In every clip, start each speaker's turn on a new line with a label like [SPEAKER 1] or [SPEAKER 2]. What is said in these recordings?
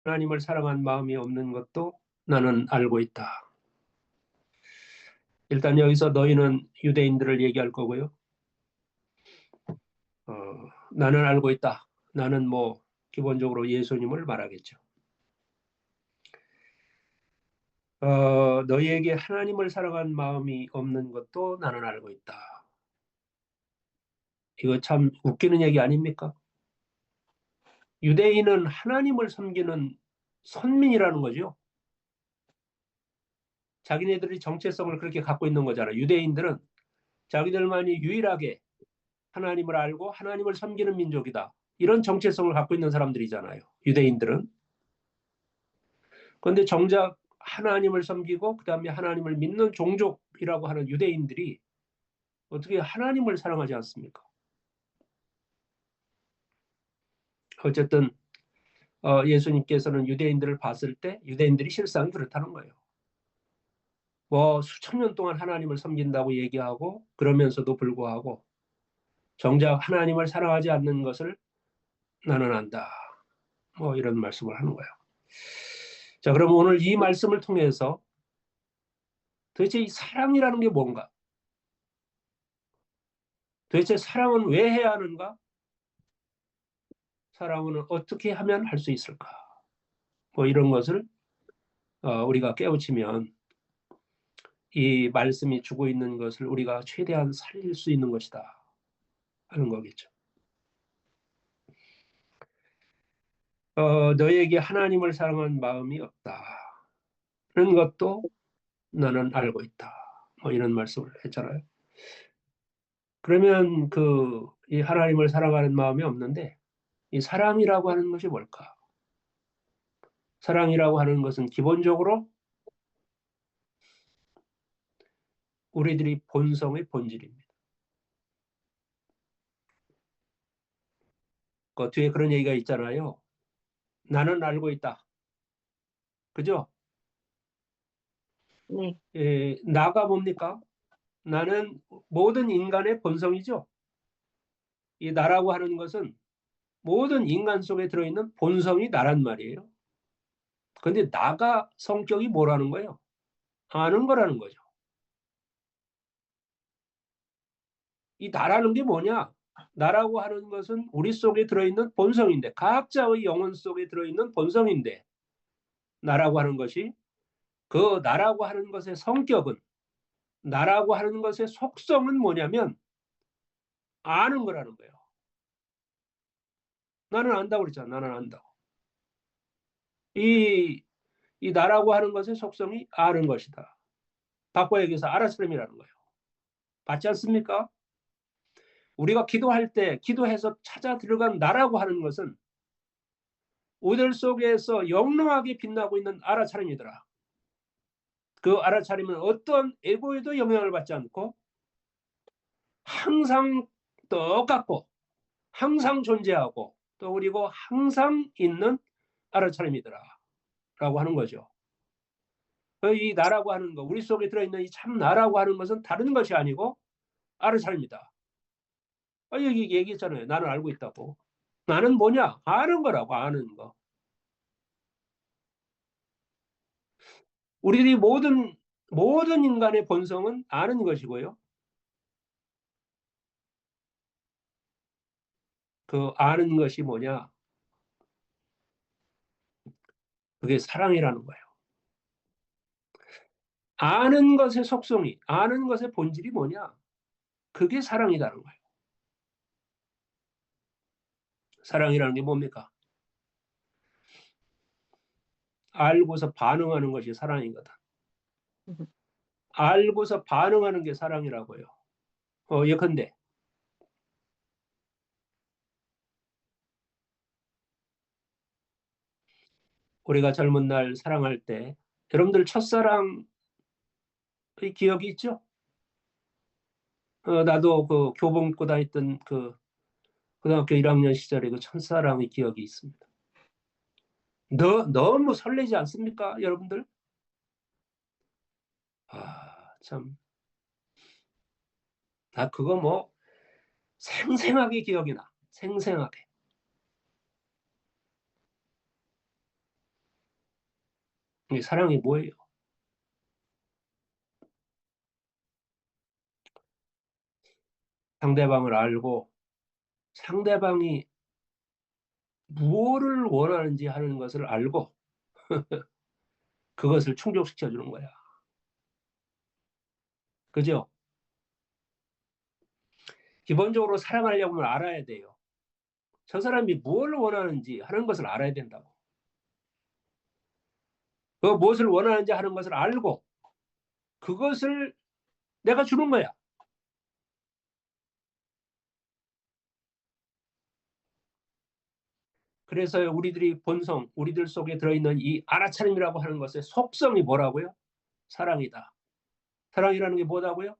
[SPEAKER 1] 하나님을 사랑한 마음이 없는 것도 나는 알고 있다. 일단 여기서 너희는 유대인들을 얘기할 거고요. 나는 알고 있다. 나는 뭐 기본적으로 예수님을 말하겠죠. 너희에게 하나님을 사랑한 마음이 없는 것도 나는 알고 있다. 이거 참 웃기는 얘기 아닙니까? 유대인은 하나님을 섬기는 선민이라는 거죠. 자기네들이 정체성을 그렇게 갖고 있는 거잖아요. 유대인들은 자기들만이 유일하게 하나님을 알고 하나님을 섬기는 민족이다. 이런 정체성을 갖고 있는 사람들이잖아요. 유대인들은. 그런데 정작 하나님을 섬기고 그다음에 하나님을 믿는 종족이라고 하는 유대인들이 어떻게 하나님을 사랑하지 않습니까? 어쨌든 예수님께서는 유대인들을 봤을 때 유대인들이 실상이 그렇다는 거예요. 뭐 수천 년 동안 하나님을 섬긴다고 얘기하고 그러면서도 불구하고 정작 하나님을 사랑하지 않는 것을 나는 안다. 뭐 이런 말씀을 하는 거예요. 자, 그럼 오늘 이 말씀을 통해서 도대체 이 사랑이라는 게 뭔가? 도대체 사랑은 왜 해야 하는가? 사랑은 어떻게 하면 할 수 있을까? 뭐 이런 것을 우리가 깨우치면 이 말씀이 주고 있는 것을 우리가 최대한 살릴 수 있는 것이다 하는 거겠죠. 너에게 하나님을 사랑한 마음이 없다는 것도 나는 알고 있다. 뭐 이런 말씀을 했잖아요. 그러면 이 하나님을 사랑하는 마음이 없는데 이 사랑이라고 하는 것이 뭘까? 사랑이라고 하는 것은 기본적으로 우리들이 본성의 본질입니다. 그 뒤에 그런 얘기가 있잖아요. 나는 알고 있다. 그죠?
[SPEAKER 2] 네.
[SPEAKER 1] 나가 뭡니까? 나는 모든 인간의 본성이죠. 이 나라고 하는 것은 모든 인간 속에 들어있는 본성이 나란 말이에요. 그런데 나가 성격이 뭐라는 거예요? 아는 거라는 거죠. 이 나라는 게 뭐냐? 나라고 하는 것은 우리 속에 들어있는 본성인데 각자의 영혼 속에 들어있는 본성인데 나라고 하는 것이 그 나라고 하는 것의 성격은 나라고 하는 것의 속성은 뭐냐면 아는 거라는 거예요. 나는 안다고 그랬잖아. 나는 안다고. 이 나라고 하는 것의 속성이 아는 것이다. 바꿔 얘기해서 알아차림이라는 거예요. 맞지 않습니까? 우리가 기도할 때 기도해서 찾아 들어간 나라고 하는 것은 우리들 속에서 영롱하게 빛나고 있는 알아차림이더라. 그 알아차림은 어떤 에고에도 영향을 받지 않고 항상 똑같고 항상 존재하고 또 그리고 항상 있는 알아차림이더라 라고 하는 거죠. 이 나라고 하는 거 우리 속에 들어있는 이 참 나라고 하는 것은 다른 것이 아니고 알아차림이다. 여기 얘기했잖아요. 나는 알고 있다고. 나는 뭐냐? 아는 거라고 아는 거. 우리들이 모든 인간의 본성은 아는 것이고요. 그 아는 것이 뭐냐? 그게 사랑이라는 거예요. 아는 것의 속성이, 아는 것의 본질이 뭐냐? 그게 사랑이라는 거예요. 사랑이라는 게 뭡니까? 알고서 반응하는 것이 사랑이거든. 알고서 반응하는 게 사랑이라고요. 예컨대 우리가 젊은 날 사랑할 때 여러분들 첫사랑의 기억이 있죠? 나도 그 교복 입고 다녔던 그 고등학교 1학년 시절에 그 첫사랑의 기억이 있습니다. 너무 설레지 않습니까, 여러분들? 참. 나 그거 뭐 생생하게 기억이 나. 생생하게. 사랑이 뭐예요? 상대방을 알고 상대방이 무엇을 원하는지 하는 것을 알고 그것을 충족시켜 주는 거야. 그죠? 기본적으로 사랑하려면 알아야 돼요. 저 사람이 뭘 원하는지 하는 것을 알아야 된다고. 그 무엇을 원하는지 하는 것을 알고 그것을 내가 주는 거야. 그래서 우리들이 본성, 우리들 속에 들어있는 이 알아차림이라고 하는 것의 속성이 뭐라고요? 사랑이다. 사랑이라는 게 뭐다고요?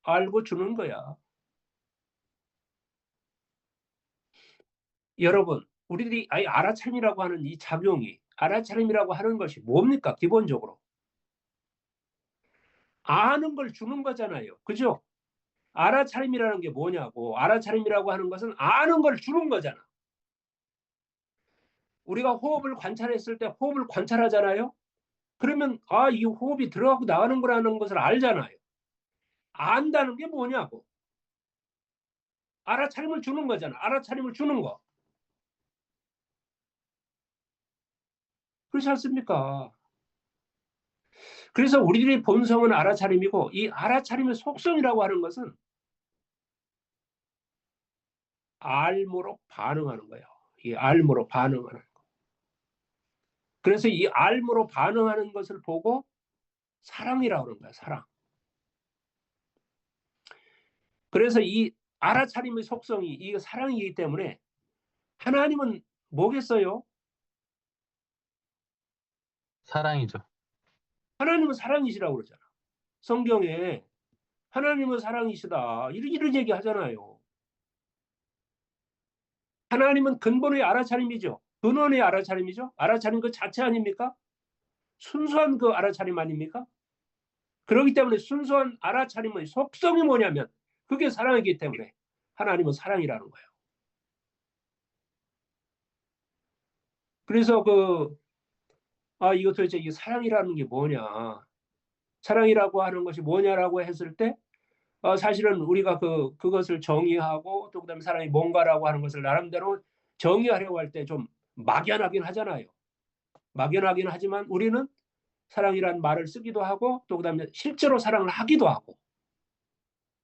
[SPEAKER 1] 알고 주는 거야. 여러분, 우리들이 알아차림이라고 하는 이 작용이, 알아차림이라고 하는 것이 뭡니까? 기본적으로. 아는 걸 주는 거잖아요. 그죠? 알아차림이라는 게 뭐냐고. 알아차림이라고 하는 것은 아는 걸 주는 거잖아. 우리가 호흡을 관찰했을 때 호흡을 관찰하잖아요. 그러면 이 호흡이 들어가고 나가는 거라는 것을 알잖아요. 안다는 게 뭐냐고. 알아차림을 주는 거잖아. 알아차림을 주는 거. 그렇지 않습니까? 그래서 우리들의 본성은 알아차림이고 이 알아차림의 속성이라고 하는 것은 알므로 반응하는 거예요. 이 알므로 반응하는 거. 그래서 이 알므로 반응하는 것을 보고 사랑이라고 그러는 거야. 사랑. 그래서 이 알아차림의 속성이 이 사랑이기 때문에 하나님은 뭐겠어요?
[SPEAKER 2] 사랑이죠.
[SPEAKER 1] 하나님은 사랑이시라고 그러잖아. 성경에 하나님은 사랑이시다. 이런 얘기 하잖아요. 하나님은 근본의 알아차림이죠. 근원의 알아차림이죠. 알아차림 그 자체 아닙니까? 순수한 그 알아차림 아닙니까? 그렇기 때문에 순수한 알아차림의 속성이 뭐냐면 그게 사랑이기 때문에 하나님은 사랑이라는 거예요. 그래서 이거 도대체 이 사랑이라는 게 뭐냐? 사랑이라고 하는 것이 뭐냐라고 했을 때 사실은 우리가 그것을 정의하고 또 그다음에 사랑이 뭔가라고 하는 것을 나름대로 정의하려고 할 때 좀 막연하긴 하잖아요. 막연하긴 하지만 우리는 사랑이란 말을 쓰기도 하고 또 그다음에 실제로 사랑을 하기도 하고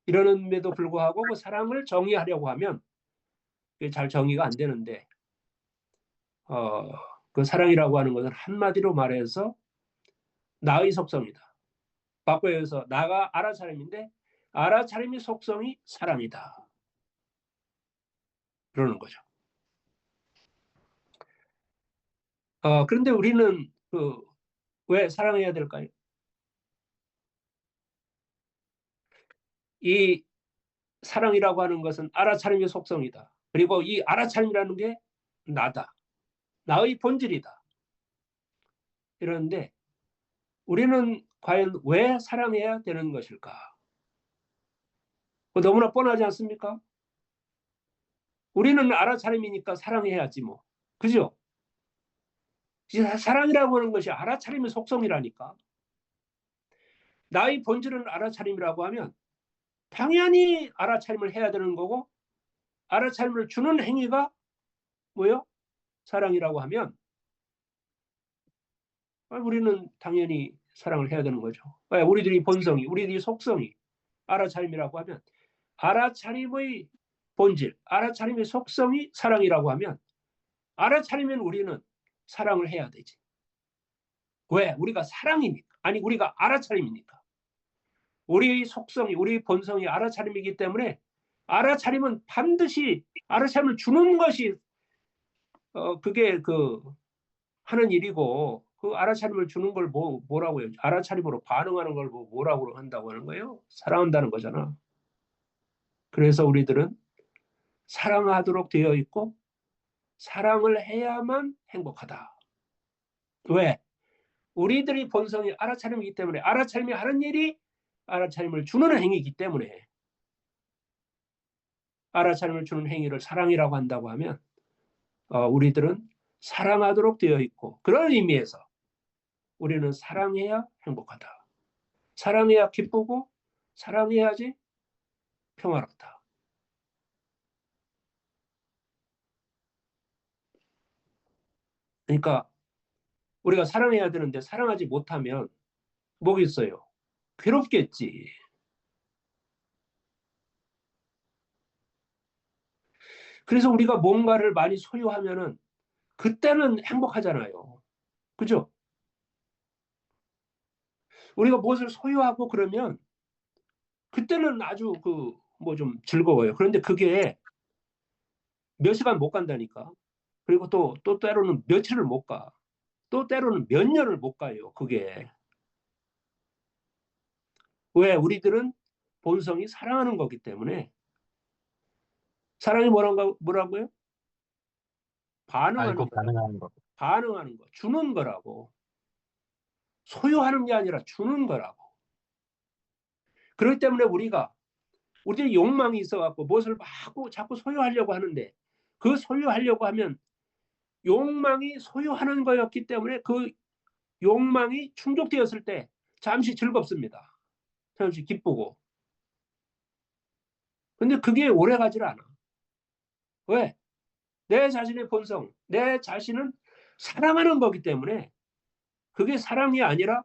[SPEAKER 1] 이러는데도 불구하고 그 사랑을 정의하려고 하면 그게 잘 정의가 안 되는데 그 사랑이라고 하는 것은 한마디로 말해서 나의 속성이다. 바꿔서 나가 알아차림인데 알아차림의 속성이 사랑이다. 그러는 거죠. 그런데 우리는 왜 사랑해야 될까요? 이 사랑이라고 하는 것은 알아차림의 속성이다. 그리고 이 알아차림이라는 게 나다. 나의 본질이다. 이러는데 우리는 과연 왜 사랑해야 되는 것일까? 너무나 뻔하지 않습니까? 우리는 알아차림이니까 사랑해야지 뭐. 그죠? 사랑이라고 하는 것이 알아차림의 속성이라니까. 나의 본질은 알아차림이라고 하면 당연히 알아차림을 해야 되는 거고 알아차림을 주는 행위가 뭐요? 사랑이라고 하면 우리는 당연히 사랑을 해야 되는 거죠. 우리들이 본성이, 우리들이 속성이 알아차림이라고 하면 알아차림의 본질, 알아차림의 속성이 사랑이라고 하면 알아차리면 우리는 사랑을 해야 되지. 왜? 우리가 사랑이니까. 아니 우리가 알아차림이니까. 우리의 속성이, 우리의 본성이 알아차림이기 때문에 알아차림은 반드시 알아차림을 주는 것이 그게 하는 일이고 그 알아차림을 주는 걸 뭐라고요? 알아차림으로 반응하는 걸 뭐라고 한다고 하는 거예요? 사랑한다는 거잖아. 그래서 우리들은 사랑하도록 되어 있고 사랑을 해야만 행복하다. 왜? 우리들이 본성이 알아차림이기 때문에 알아차림이 하는 일이 알아차림을 주는 행위이기 때문에 알아차림을 주는 행위를 사랑이라고 한다고 하면 우리들은 사랑하도록 되어 있고 그런 의미에서 우리는 사랑해야 행복하다. 사랑해야 기쁘고 사랑해야지 평화롭다. 그러니까 우리가 사랑해야 되는데 사랑하지 못하면 뭐겠어요? 괴롭겠지. 그래서 우리가 뭔가를 많이 소유하면은 그때는 행복하잖아요. 그죠? 우리가 무엇을 소유하고 그러면 그때는 아주 그 뭐 좀 즐거워요. 그런데 그게 몇 시간 못 간다니까. 그리고 또 때로는 며칠을 못 가. 또 때로는 몇 년을 못 가요. 그게. 왜? 우리들은 본성이 사랑하는 거기 때문에. 사랑이 뭐라고요? 반응하는
[SPEAKER 2] 알고
[SPEAKER 1] 거라고.
[SPEAKER 2] 반응하는 것.
[SPEAKER 1] 반응하는 거. 주는 거라고. 소유하는 게 아니라 주는 거라고. 그렇기 때문에 우리의 욕망이 있어갖고 무엇을 막 자꾸 소유하려고 하는데 그 소유하려고 하면 욕망이 소유하는 거였기 때문에 그 욕망이 충족되었을 때 잠시 즐겁습니다. 잠시 기쁘고. 근데 그게 오래 가질 않아. 왜? 내 자신의 본성, 내 자신은 사랑하는 거기 때문에 그게 사랑이 아니라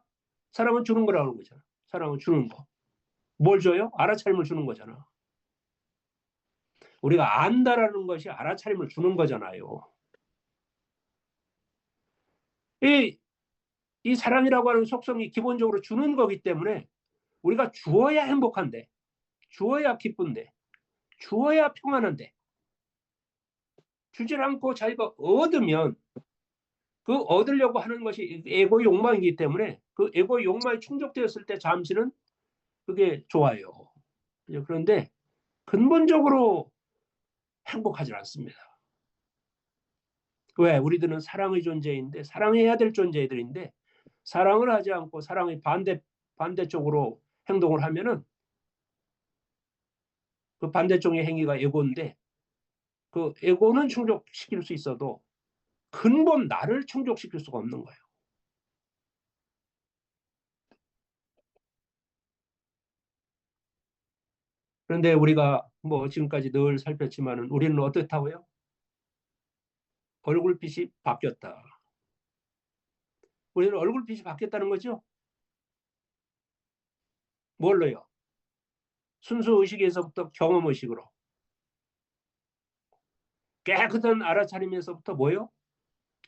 [SPEAKER 1] 사랑은 주는 거라고 하는 거잖아. 사랑은 주는 거. 뭘 줘요? 알아차림을 주는 거잖아. 우리가 안다라는 것이 알아차림을 주는 거잖아요. 이, 이 사랑이라고 하는 속성이 기본적으로 주는 거기 때문에 우리가 주어야 행복한데, 주어야 기쁜데, 주어야 평안한데, 주질 않고 자기가 얻으면 그 얻으려고 하는 것이 에고 욕망이기 때문에 그 에고 욕망이 충족되었을 때 잠시는 그게 좋아요. 그런데 근본적으로 행복하지 않습니다. 왜? 우리들은 사랑의 존재인데 사랑해야 될 존재들인데 사랑을 하지 않고 사랑의 반대쪽으로 행동을 하면은 그 반대쪽의 행위가 에고인데 그 에고는 충족시킬 수 있어도 근본 나를 충족시킬 수가 없는 거예요. 그런데 우리가 뭐 지금까지 늘 살폈지만은 우리는 어떻다고요? 얼굴빛이 바뀌었다. 우리는 얼굴빛이 바뀌었다는 거죠? 뭘로요? 순수 의식에서부터 경험 의식으로. 깨끗한 알아차림에서부터 뭐요?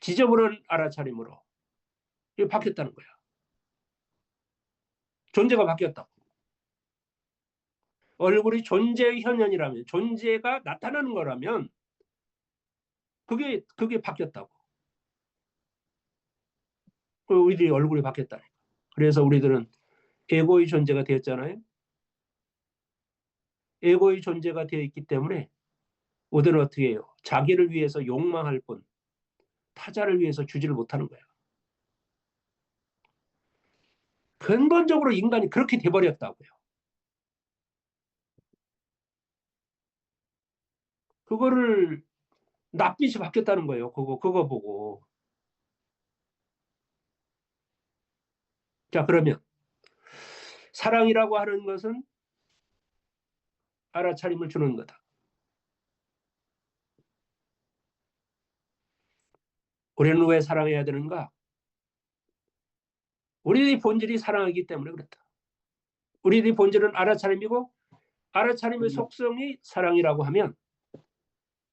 [SPEAKER 1] 지저분한 알아차림으로. 이게 바뀌었다는 거야. 존재가 바뀌었다고. 얼굴이 존재의 현현이라면, 존재가 나타나는 거라면, 그게 바뀌었다고. 우리들이 얼굴이 바뀌었다니까. 그래서 우리들은 에고의 존재가 되었잖아요. 에고의 존재가 되어 있기 때문에 우리들은 어떻게 해요? 자기를 위해서 욕망할 뿐 타자를 위해서 주지를 못하는 거야. 근본적으로 인간이 그렇게 돼버렸다고요. 그거를 낯빛이 바뀌었다는 거예요. 그거 보고. 자, 그러면 사랑이라고 하는 것은 알아차림을 주는 거다. 우리는 왜 사랑해야 되는가? 우리의 본질이 사랑이기 때문에 그렇다. 우리의 본질은 알아차림이고 알아차림의 속성이 사랑이라고 하면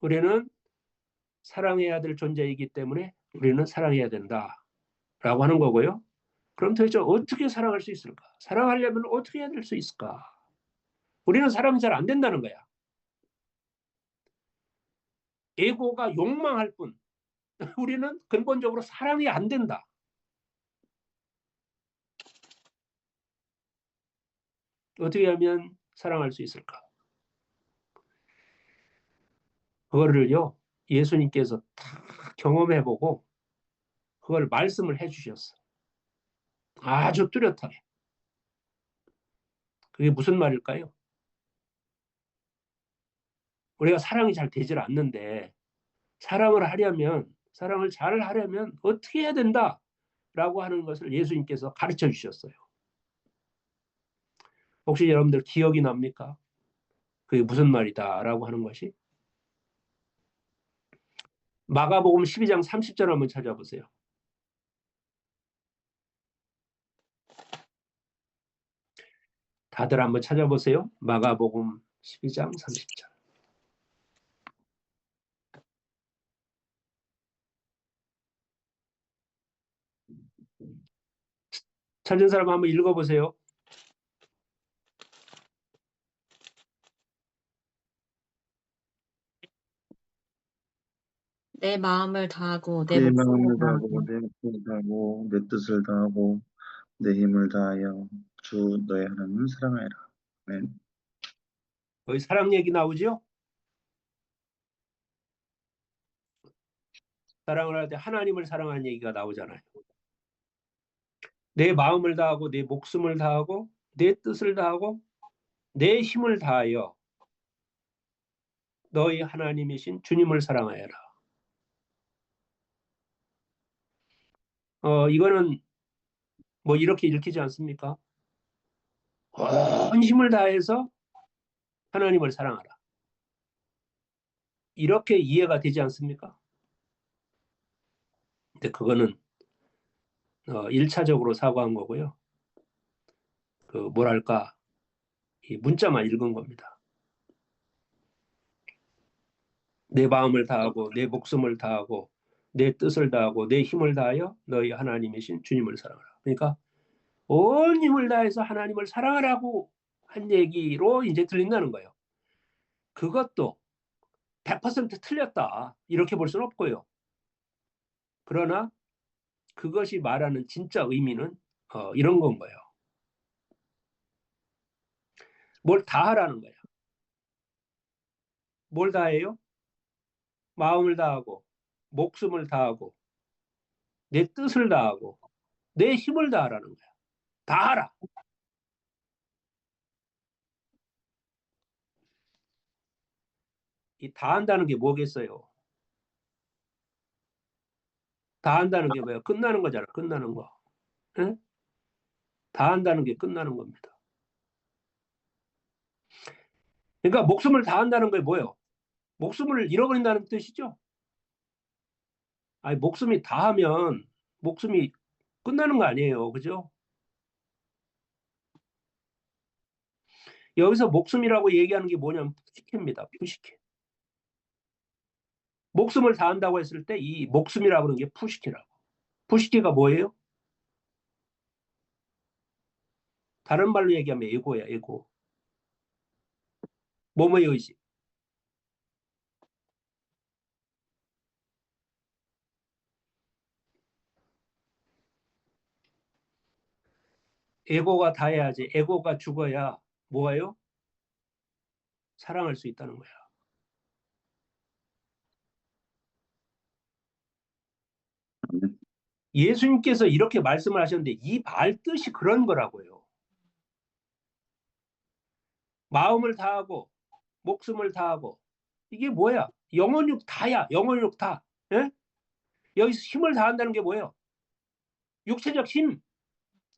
[SPEAKER 1] 우리는 사랑해야 될 존재이기 때문에 우리는 사랑해야 된다라고 하는 거고요. 그럼 도대체 어떻게 사랑할 수 있을까? 사랑하려면 어떻게 해야 될 수 있을까? 우리는 사랑이 잘 안 된다는 거야. 에고가 욕망할 뿐 우리는 근본적으로 사랑이 안 된다. 어떻게 하면 사랑할 수 있을까? 그거를요, 예수님께서 다 경험해보고 그걸 말씀을 해주셨어. 아주 뚜렷하게. 그게 무슨 말일까요? 우리가 사랑이 잘 되질 않는데 사랑을 잘 하려면 어떻게 해야 된다? 라고 하는 것을 예수님께서 가르쳐 주셨어요. 혹시 여러분들 기억이 납니까? 그게 무슨 말이다 라고 하는 것이? 마가복음 12장 30절 한번 찾아보세요. 다들 한번 찾아보세요. 마가복음 12장 30절. 찾은 사람 한번 읽어보세요.
[SPEAKER 2] 내 마음을 다하고 내
[SPEAKER 3] 내
[SPEAKER 2] 목숨을
[SPEAKER 3] 마음을
[SPEAKER 2] 다하고
[SPEAKER 3] 다하고 내 목숨을 다하고 내 뜻을 다하고 내 힘을 다하여 주 너의 하나님을 사랑하여라. 네.
[SPEAKER 1] 거기 사랑 얘기 나오죠? 사랑을 할 때 하나님을 사랑하는 얘기가 나오잖아요. 내 마음을 다하고 내 목숨을 다하고 내 뜻을 다하고 내 힘을 다하여 너희 하나님이신 주님을 사랑하여라. 이거는 뭐 이렇게 읽히지 않습니까? 온 힘을 다해서 하나님을 사랑하라. 이렇게 이해가 되지 않습니까? 근데 그거는 1차적으로 사고한 거고요. 그 뭐랄까 이 문자만 읽은 겁니다. 내 마음을 다하고 내 목숨을 다하고 내 뜻을 다하고 내 힘을 다하여 너희 하나님이신 주님을 사랑하라. 그러니까 온 힘을 다해서 하나님을 사랑하라고 한 얘기로 이제 들린다는 거예요. 그것도 100% 틀렸다 이렇게 볼 수는 없고요. 그러나 그것이 말하는 진짜 의미는 이런 건 거예요. 뭘 다 하라는 거예요. 뭘 다 해요? 마음을 다하고 목숨을 다하고 내 뜻을 다하고 내 힘을 다하라는 거야. 다 하라. 이 다 한다는 게 뭐겠어요? 다 한다는 게 뭐야? 끝나는 거잖아. 끝나는 거. 응? 다 한다는 게 끝나는 겁니다. 그러니까 목숨을 다 한다는 게 뭐예요? 목숨을 잃어버린다는 뜻이죠. 아니 목숨이 다 하면 목숨이 끝나는 거 아니에요. 그죠? 여기서 목숨이라고 얘기하는 게 뭐냐면 푸시케입니다. 푸시케. 목숨을 다한다고 했을 때 이 목숨이라고 하는 게 푸시케라고. 푸시케가 뭐예요? 다른 말로 얘기하면 에고야, 에고. 뭐뭐의 의식. 에고가 다해야지. 에고가 죽어야 뭐예요? 사랑할 수 있다는 거야. 예수님께서 이렇게 말씀을 하셨는데 이 말 뜻이 그런 거라고요. 마음을 다하고 목숨을 다하고 이게 뭐야? 영혼육 다야. 영혼육 다. 예? 여기서 힘을 다한다는 게 뭐예요? 육체적 힘.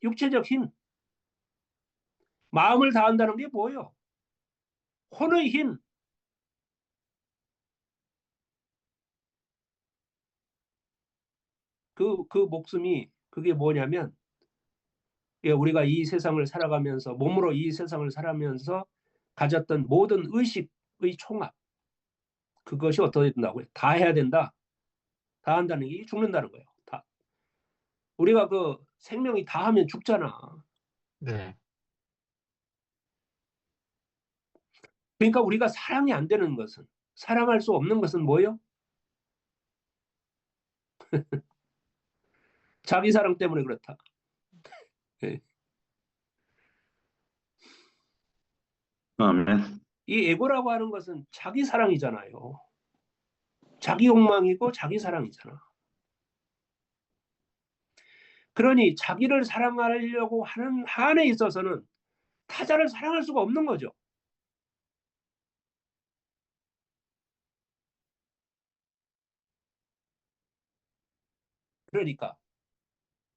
[SPEAKER 1] 육체적 힘. 마음을 다한다는 게 뭐예요? 혼의 힘. 그 목숨이 그게 뭐냐면 우리가 이 세상을 살아가면서 몸으로 이 세상을 살아가면서 가졌던 모든 의식의 총합 그것이 어떻게 된다고요? 다 해야 된다. 다 한다는 게 죽는다는 거예요. 다. 우리가 그 생명이 다 하면 죽잖아.
[SPEAKER 4] 네.
[SPEAKER 1] 그러니까 우리가 사랑이 안 되는 것은 사랑할 수 없는 것은 뭐예요? 자기 사랑 때문에 그렇다. 네.
[SPEAKER 3] 아멘.
[SPEAKER 1] 이 에고라고 하는 것은 자기 사랑이잖아요. 자기 욕망이고 자기 사랑이잖아. 그러니 자기를 사랑하려고 하는 한에 있어서는 타자를 사랑할 수가 없는 거죠. 그러니까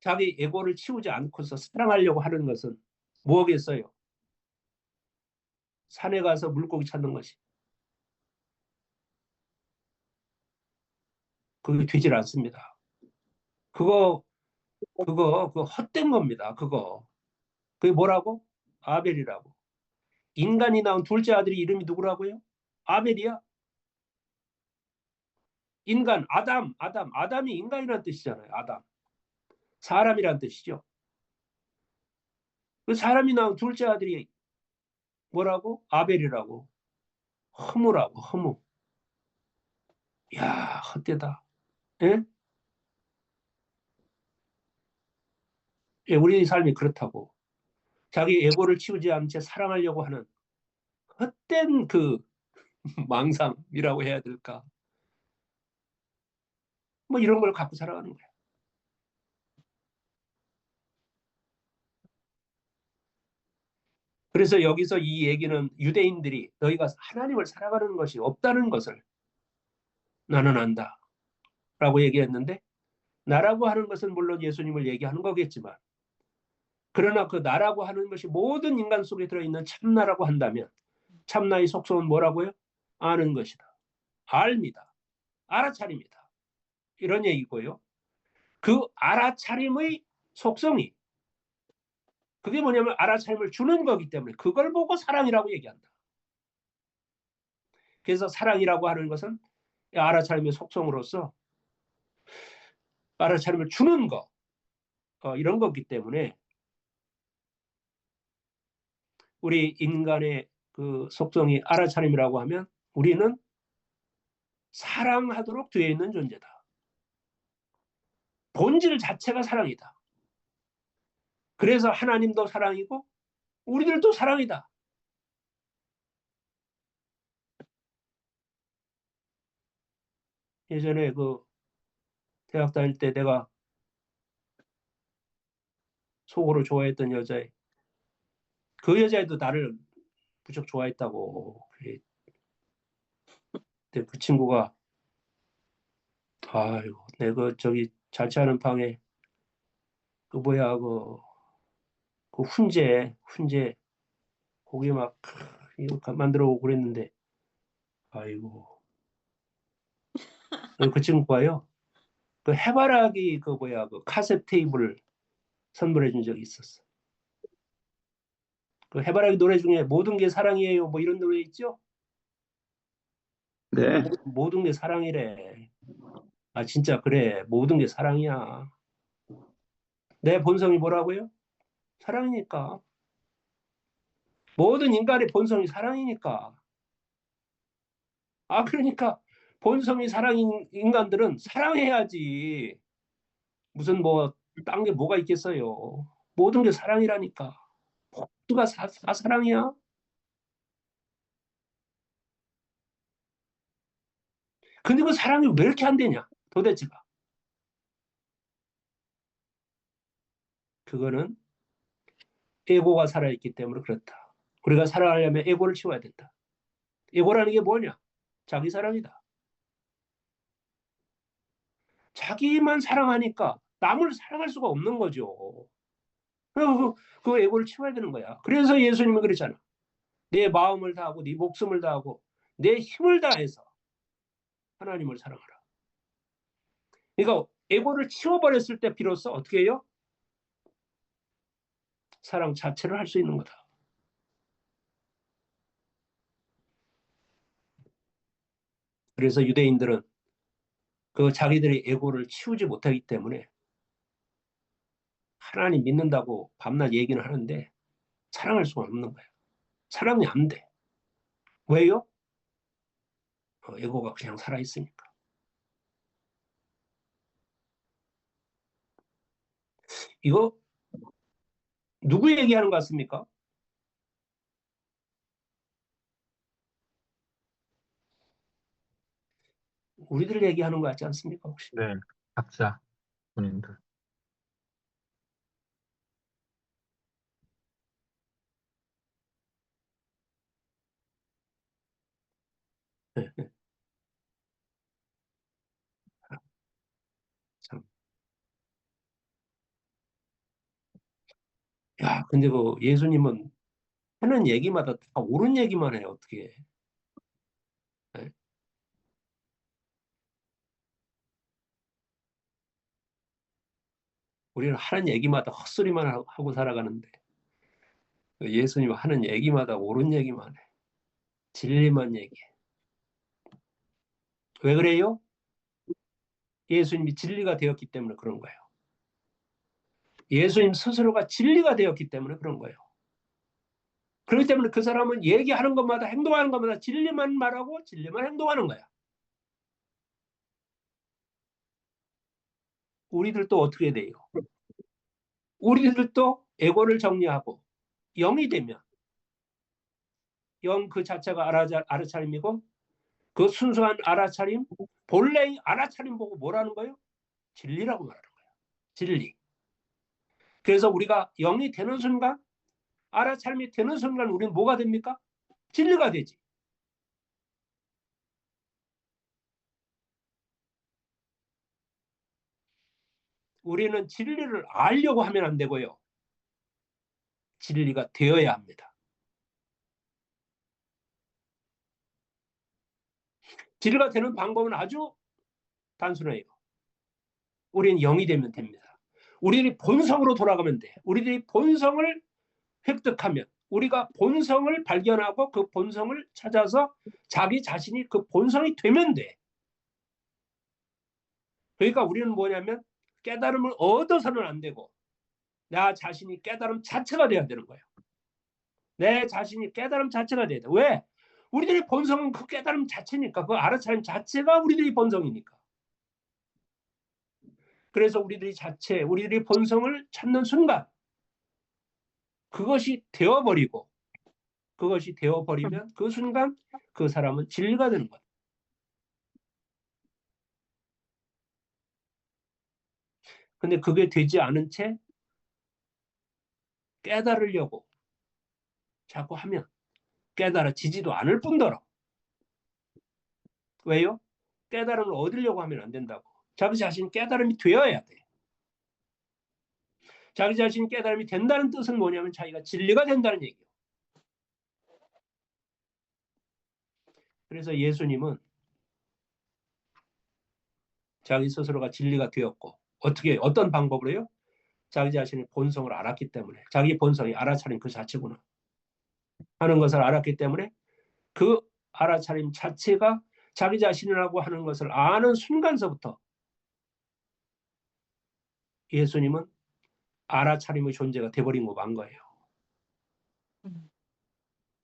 [SPEAKER 1] 자기 에고를 치우지 않고서 사랑하려고 하는 것은 뭐겠어요? 산에 가서 물고기 찾는 것이. 그게 되질 않습니다. 그거 헛된 겁니다. 그게 뭐라고? 아벨이라고. 인간이 낳은 둘째 아들이 이름이 누구라고요? 아벨이야. 인간, 아담이 인간이라는 뜻이잖아요. 아담. 사람이라는 뜻이죠. 그 사람이 낳은 둘째 아들이 뭐라고? 아벨이라고. 허무라고, 허무. 야, 헛되다. 예? 예, 우리 삶이 그렇다고. 자기 에고를 치우지 않은 채 사랑하려고 하는 헛된 그 망상이라고 해야 될까? 뭐 이런 걸 갖고 살아가는 거야. 그래서 여기서 이 얘기는 유대인들이 너희가 하나님을 살아가는 것이 없다는 것을 나는 안다. 라고 얘기했는데 나라고 하는 것은 물론 예수님을 얘기하는 거겠지만 그러나 그 나라고 하는 것이 모든 인간 속에 들어있는 참나라고 한다면 참나의 속성은 뭐라고요? 아는 것이다. 알미다. 알아차림이다. 이런 얘기고요. 그 알아차림의 속성이 그게 뭐냐면 알아차림을 주는 거기 때문에 그걸 보고 사랑이라고 얘기한다. 그래서 사랑이라고 하는 것은 알아차림의 속성으로서 알아차림을 주는 거 이런 거기 때문에 우리 인간의 그 속성이 알아차림이라고 하면 우리는 사랑하도록 되어 있는 존재다. 본질 자체가 사랑이다. 그래서 하나님도 사랑이고 우리들도 사랑이다. 예전에 그 대학 다닐 때 내가 속으로 좋아했던 여자애 그 여자애도 나를 무척 좋아했다고. 근데 그 친구가 아이고 내가 저기 자취하는 방에 그 뭐야 그 훈제 고기 막 이거 만들어 오고 그랬는데 아이고 그 친구가요 그 해바라기 그 뭐야 그 카세트 테이블 선물해 준 적이 있었어. 그 해바라기 노래 중에 모든 게 사랑이에요 뭐 이런 노래 있죠?
[SPEAKER 3] 네.
[SPEAKER 1] 모든 게 사랑이래. 아 진짜 그래 모든 게 사랑이야. 내 본성이 뭐라고요? 사랑이니까. 모든 인간의 본성이 사랑이니까. 아 그러니까 본성이 사랑인 인간들은 사랑해야지. 무슨 뭐 딴 게 뭐가 있겠어요. 모든 게 사랑이라니까. 모두가 다 사랑이야. 근데 그 사랑이 왜 이렇게 안 되냐? 도대체가. 그거는 에고가 살아있기 때문에 그렇다. 우리가 살아가려면 에고를 치워야 된다. 에고라는 게 뭐냐? 자기 사랑이다. 자기만 사랑하니까 남을 사랑할 수가 없는 거죠. 그 에고를 치워야 되는 거야. 그래서 예수님이 그랬잖아. 내 마음을 다하고 네 목숨을 다하고 내 힘을 다해서 하나님을 사랑하라. 그러니까 에고를 치워버렸을 때 비로소 어떻게 해요? 사랑 자체를 할 수 있는 거다. 그래서 유대인들은 그 자기들의 에고를 치우지 못하기 때문에 하나님 믿는다고 밤낮 얘기는 하는데 사랑할 수가 없는 거예요. 사랑이 안 돼. 왜요? 에고가 그냥 살아있으니까. 이거 누구 얘기하는 것 같습니까? 우리들 얘기하는 것 같지 않습니까? 혹시?
[SPEAKER 4] 네, 각자 본인들.
[SPEAKER 1] 네, 참. 야, 근데 그 예수님은 하는 얘기마다 다 옳은 얘기만 해요. 어떻게 해? 네? 우리는 하는 얘기마다 헛소리만 하고 살아가는데 예수님 하는 얘기마다 옳은 얘기만 해. 진리만 얘기해. 왜 그래요? 예수님이 진리가 되었기 때문에 그런 거예요. 예수님 스스로가 진리가 되었기 때문에 그런 거예요. 그렇기 때문에 그 사람은 얘기하는 것마다 행동하는 것마다 진리만 말하고 진리만 행동하는 거야. 우리들도 어떻게 돼요? 우리들도 에고를 정리하고 영이 되면 영 그 자체가 알아차림이고 그 순수한 알아차림, 본래의 알아차림 보고 뭐라는 거예요? 진리라고 말하는 거예요. 진리. 그래서 우리가 영이 되는 순간, 알아차림이 되는 순간 우리는 뭐가 됩니까? 진리가 되지. 우리는 진리를 알려고 하면 안 되고요. 진리가 되어야 합니다. 진리가 되는 방법은 아주 단순해요. 우리는 영이 되면 됩니다. 우리들이 본성으로 돌아가면 돼. 우리들이 본성을 획득하면, 우리가 본성을 발견하고 그 본성을 찾아서 자기 자신이 그 본성이 되면 돼. 그러니까 우리는 뭐냐면 깨달음을 얻어서는 안 되고 나 자신이 깨달음 자체가 돼야 되는 거예요. 내 자신이 깨달음 자체가 돼야 돼. 왜? 우리들의 본성은 그 깨달음 자체니까, 그 알아차림 자체가 우리들의 본성이니까. 그래서 우리들의 본성을 찾는 순간 그것이 되어버리고, 그것이 되어버리면 그 순간 그 사람은 진리가 되는 거예요. 근데 그게 되지 않은 채 깨달으려고 자꾸 하면 깨달아지지도 않을 뿐더러, 왜요? 깨달음을 얻으려고 하면 안 된다고. 자기 자신 깨달음이 되어야 돼. 자기 자신 깨달음이 된다는 뜻은 뭐냐면 자기가 진리가 된다는 얘기예요. 그래서 예수님은 자기 스스로가 진리가 되었고, 어떤 방법으로요? 자기 자신의 본성을 알았기 때문에, 자기 본성이 알아차림 그 자체구나 하는 것을 알았기 때문에 그 알아차림 자체가 자기 자신이라고 하는 것을 아는 순간서부터 예수님은 알아차림의 존재가 돼버린 거 만 거예요.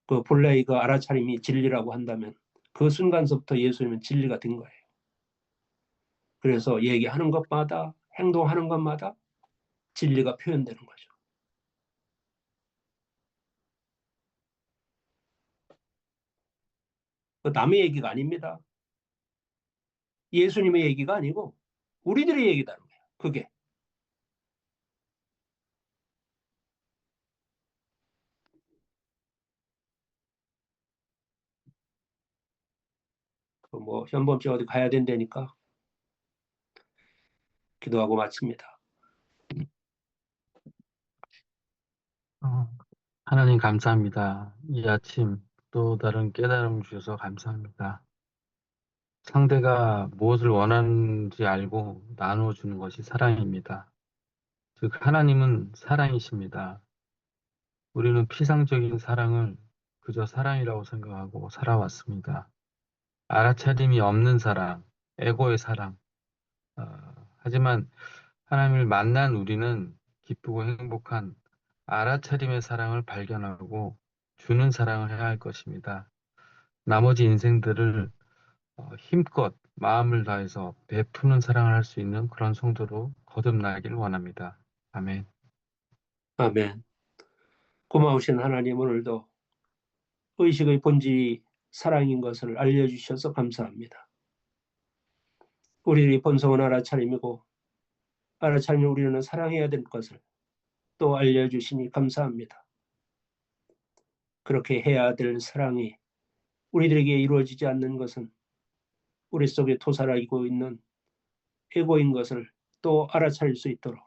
[SPEAKER 1] 그 본래의 그 알아차림이 진리라고 한다면 그 순간서부터 예수님은 진리가 된 거예요. 그래서 얘기하는 것마다 행동하는 것마다 진리가 표현되는 거죠. 남의 얘기가 아닙니다. 예수님의 얘기가 아니고 우리들의 얘기다는 거예요. 그게. 뭐 현범씨 어디 가야 된다니까 기도하고 마칩니다.
[SPEAKER 4] 하나님 감사합니다. 이 아침 또 다른 깨달음 주셔서 감사합니다. 상대가 무엇을 원하는지 알고 나누어주는 것이 사랑입니다. 즉 하나님은 사랑이십니다. 우리는 피상적인 사랑을 그저 사랑이라고 생각하고 살아왔습니다. 알아차림이 없는 사랑, 에고의 사랑. 하지만 하나님을 만난 우리는 기쁘고 행복한 알아차림의 사랑을 발견하고 주는 사랑을 해야 할 것입니다. 나머지 인생들을 힘껏 마음을 다해서 베푸는 사랑을 할 수 있는 그런 성도로 거듭나기를 원합니다. 아멘.
[SPEAKER 1] 아멘. 고마우신 하나님, 오늘도 의식의 본질이 사랑인 것을 알려주셔서 감사합니다. 우리의 본성은 알아차림이고 알아차림이 우리는 사랑해야 될 것을 또 알려주시니 감사합니다. 그렇게 해야 될 사랑이 우리들에게 이루어지지 않는 것은 우리 속에 도사리고 있는 에고인 것을 또 알아차릴 수 있도록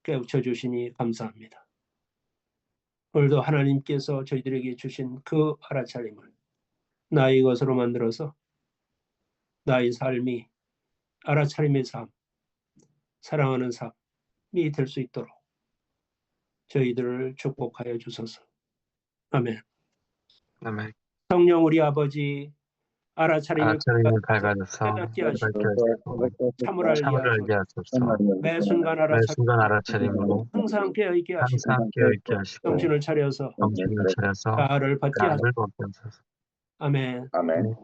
[SPEAKER 1] 깨우쳐 주시니 감사합니다. 오늘도 하나님께서 저희들에게 주신 그 알아차림을 나의 것으로 만들어서 나의 삶이 알아차림의 삶, 사랑하는 삶이 될 수 있도록 저희들을 축복하여 주소서. 아멘.
[SPEAKER 4] 아멘.
[SPEAKER 1] 성령 우리 아버지, 알아차림이
[SPEAKER 4] 알아차림이 밝아져서
[SPEAKER 1] 깨닫게 하시고
[SPEAKER 4] 밝게 하시고
[SPEAKER 1] 참을 알게
[SPEAKER 4] 참을 알게
[SPEAKER 1] 하소서.
[SPEAKER 4] 하소서.
[SPEAKER 1] 매 순간
[SPEAKER 4] 매
[SPEAKER 1] 알아차림
[SPEAKER 4] 순간 알아차림으로
[SPEAKER 1] 항상 깨어있게 하시고
[SPEAKER 4] 항상 깨어있게 하시고
[SPEAKER 1] 정신을 차려서
[SPEAKER 4] 정신을 차려서
[SPEAKER 1] 나를 받게 하소서.
[SPEAKER 4] 나를 얻게 하소서.
[SPEAKER 1] 아멘.
[SPEAKER 3] 아멘.